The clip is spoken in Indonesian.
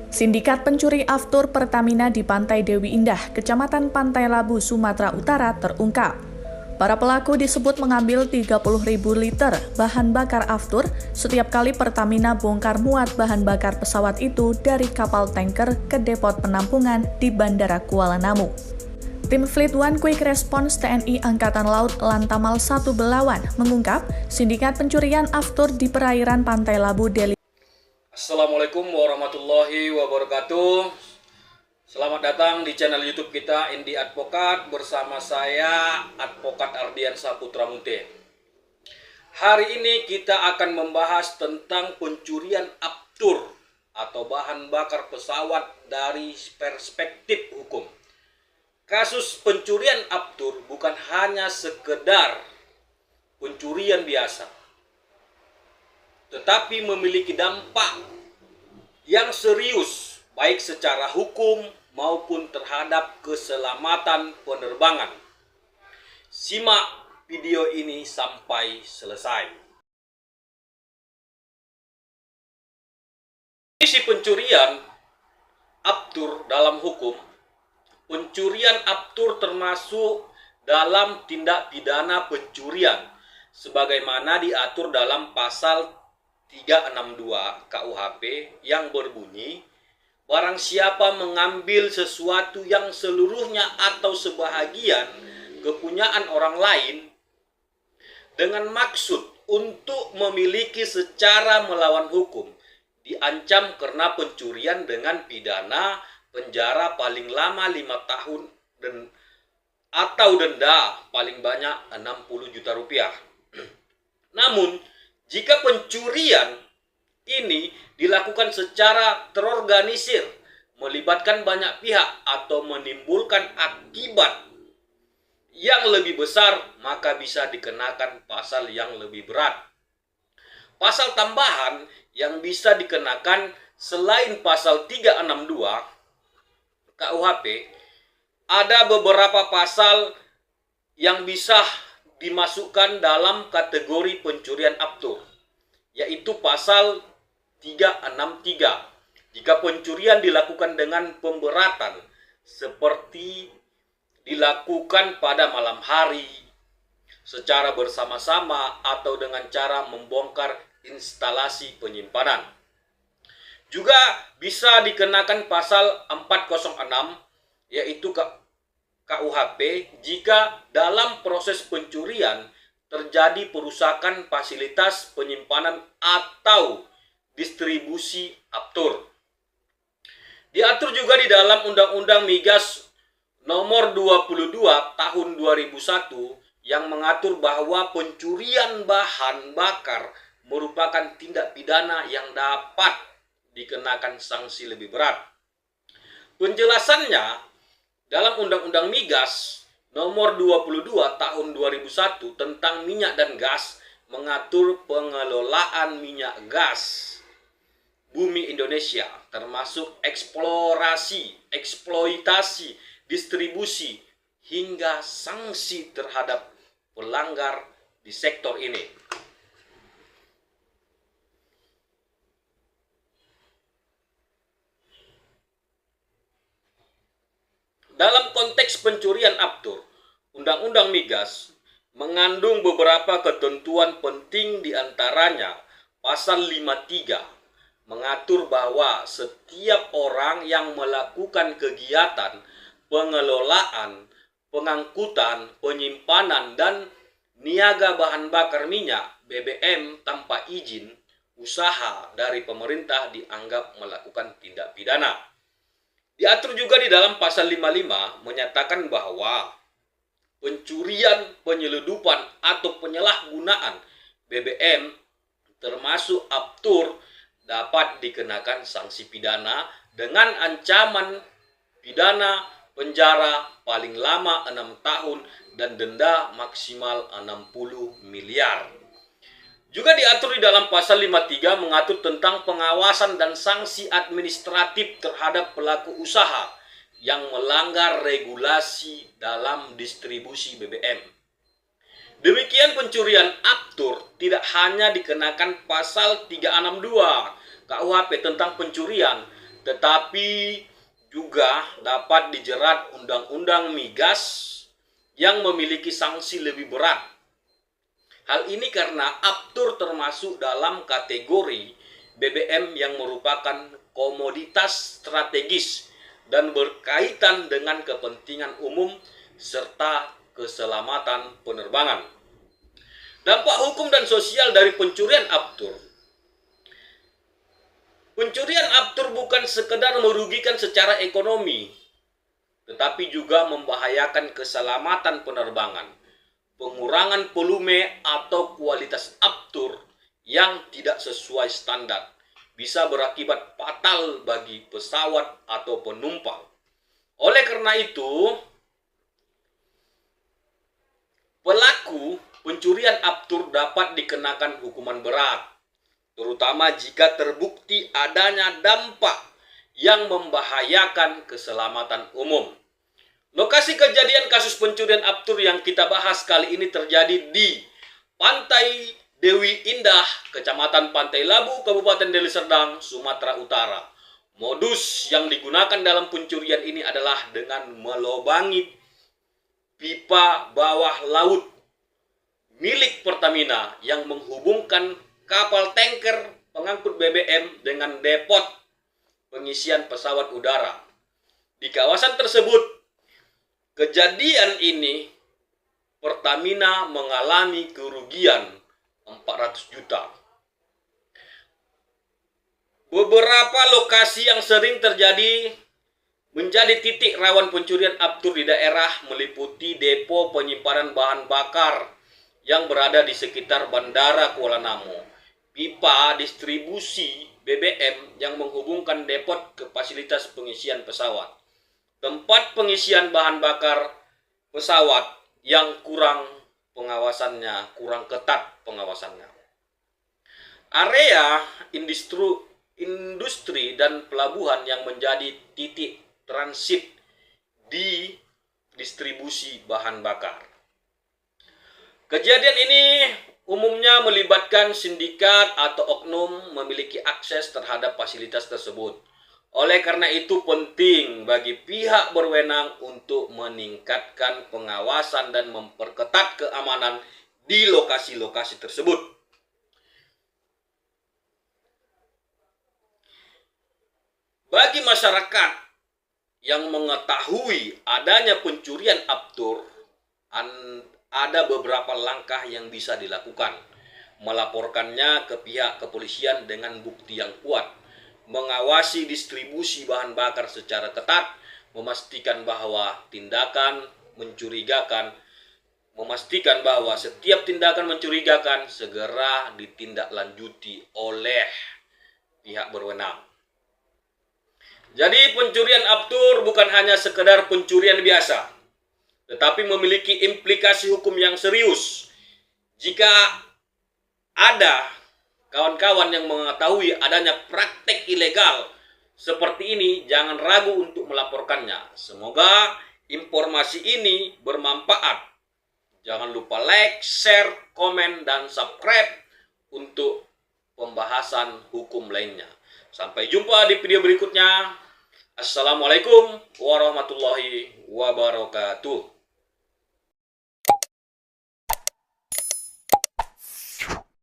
Sindikat pencuri aftur Pertamina di Pantai Dewi Indah, Kecamatan Pantai Labu, Sumatera Utara terungkap. Para pelaku disebut mengambil 30.000 liter bahan bakar aftur setiap kali Pertamina bongkar muat bahan bakar pesawat itu dari kapal tanker ke depot penampungan di Bandara Kuala Namu. Tim Fleet One Quick Response TNI Angkatan Laut Lantamal 1 Belawan mengungkap sindikat pencurian aftur di perairan Pantai Labu Deli. Assalamualaikum warahmatullahi wabarakatuh. Selamat datang di channel YouTube kita Indi Advokat bersama saya Advokat Ardian Saputra Munte. Hari ini kita akan membahas tentang pencurian aftur atau bahan bakar pesawat dari perspektif hukum. Kasus pencurian aftur bukan hanya sekedar pencurian biasa, tetapi memiliki dampak yang serius baik secara hukum maupun terhadap keselamatan penerbangan. Simak video ini sampai selesai. Isi pencurian aftur dalam hukum. Pencurian aftur termasuk dalam tindak pidana pencurian sebagaimana diatur dalam pasal 362 KUHP yang berbunyi, barang siapa mengambil sesuatu yang seluruhnya atau sebahagian kepunyaan orang lain dengan maksud untuk memiliki secara melawan hukum, diancam karena pencurian dengan pidana penjara paling lama 5 tahun atau denda paling banyak 60 juta rupiah. Namun, jika pencurian ini dilakukan secara terorganisir, melibatkan banyak pihak atau menimbulkan akibat yang lebih besar, maka bisa dikenakan pasal yang lebih berat. Pasal tambahan yang bisa dikenakan selain pasal 362 KUHP, ada beberapa pasal yang bisa dimasukkan dalam kategori pencurian aftur, yaitu pasal 363. Jika pencurian dilakukan dengan pemberatan seperti dilakukan pada malam hari, secara bersama-sama atau dengan cara membongkar instalasi penyimpanan. Juga bisa dikenakan pasal 406, yaitu KUHP jika dalam proses pencurian terjadi perusakan fasilitas penyimpanan atau distribusi aftur. Diatur juga di dalam Undang-Undang Migas Nomor 22 Tahun 2001 yang mengatur bahwa pencurian bahan bakar merupakan tindak pidana yang dapat dikenakan sanksi lebih berat. Penjelasannya dalam Undang-Undang Migas Nomor 22 Tahun 2001 tentang minyak dan gas mengatur pengelolaan minyak gas bumi Indonesia, termasuk eksplorasi, eksploitasi, distribusi, hingga sanksi terhadap pelanggar di sektor ini. Dalam konteks pencurian aftur, Undang-Undang Migas mengandung beberapa ketentuan penting, diantaranya pasal 53 mengatur bahwa setiap orang yang melakukan kegiatan pengelolaan, pengangkutan, penyimpanan, dan niaga bahan bakar minyak BBM tanpa izin usaha dari pemerintah dianggap melakukan tindak pidana. Diatur juga di dalam pasal 55 menyatakan bahwa pencurian, penyeludupan, atau penyalahgunaan BBM termasuk aftur dapat dikenakan sanksi pidana dengan ancaman pidana penjara paling lama 6 tahun dan denda maksimal 60 miliar. Juga diatur di dalam pasal 53 mengatur tentang pengawasan dan sanksi administratif terhadap pelaku usaha yang melanggar regulasi dalam distribusi BBM. Demikian pencurian aftur tidak hanya dikenakan pasal 362 KUHP tentang pencurian, tetapi juga dapat dijerat Undang-Undang Migas yang memiliki sanksi lebih berat. Hal ini karena Aftur termasuk dalam kategori BBM yang merupakan komoditas strategis dan berkaitan dengan kepentingan umum serta keselamatan penerbangan. Dampak hukum dan sosial dari pencurian Aftur. Pencurian Aftur bukan sekedar merugikan secara ekonomi, tetapi juga membahayakan keselamatan penerbangan. Pengurangan volume atau kualitas Aftur yang tidak sesuai standar bisa berakibat fatal bagi pesawat atau penumpang. Oleh karena itu, pelaku pencurian Aftur dapat dikenakan hukuman berat, terutama jika terbukti adanya dampak yang membahayakan keselamatan umum. Lokasi kejadian kasus pencurian Aftur yang kita bahas kali ini terjadi di Pantai Dewi Indah, Kecamatan Pantai Labu, Kabupaten Deli Serdang, Sumatera Utara. Modus yang digunakan dalam pencurian ini adalah dengan melobangi pipa bawah laut milik Pertamina yang menghubungkan kapal tanker pengangkut BBM dengan depot pengisian pesawat udara. Di kawasan tersebut, kejadian ini Pertamina mengalami kerugian 400 juta. Beberapa lokasi yang sering terjadi menjadi titik rawan pencurian Aftur di daerah meliputi depo penyimpanan bahan bakar yang berada di sekitar Bandara Kuala Namu, pipa distribusi BBM yang menghubungkan depot ke fasilitas pengisian pesawat, tempat pengisian bahan bakar pesawat yang kurang ketat pengawasannya. Area industri dan pelabuhan yang menjadi titik transit di distribusi bahan bakar. Kejadian ini umumnya melibatkan sindikat atau oknum memiliki akses terhadap fasilitas tersebut. Oleh karena itu penting bagi pihak berwenang untuk meningkatkan pengawasan dan memperketat keamanan di lokasi-lokasi tersebut. Bagi masyarakat yang mengetahui adanya pencurian Aftur, ada beberapa langkah yang bisa dilakukan. Melaporkannya ke pihak kepolisian dengan bukti yang kuat, mengawasi distribusi bahan bakar secara ketat, memastikan bahwa setiap tindakan mencurigakan segera ditindaklanjuti oleh pihak berwenang. Jadi pencurian Aftur bukan hanya sekedar pencurian biasa, tetapi memiliki implikasi hukum yang serius. Jika ada kawan-kawan yang mengetahui adanya praktek ilegal seperti ini, jangan ragu untuk melaporkannya. Semoga informasi ini bermanfaat. Jangan lupa like, share, komen, dan subscribe untuk pembahasan hukum lainnya. Sampai jumpa di video berikutnya. Assalamualaikum warahmatullahi wabarakatuh.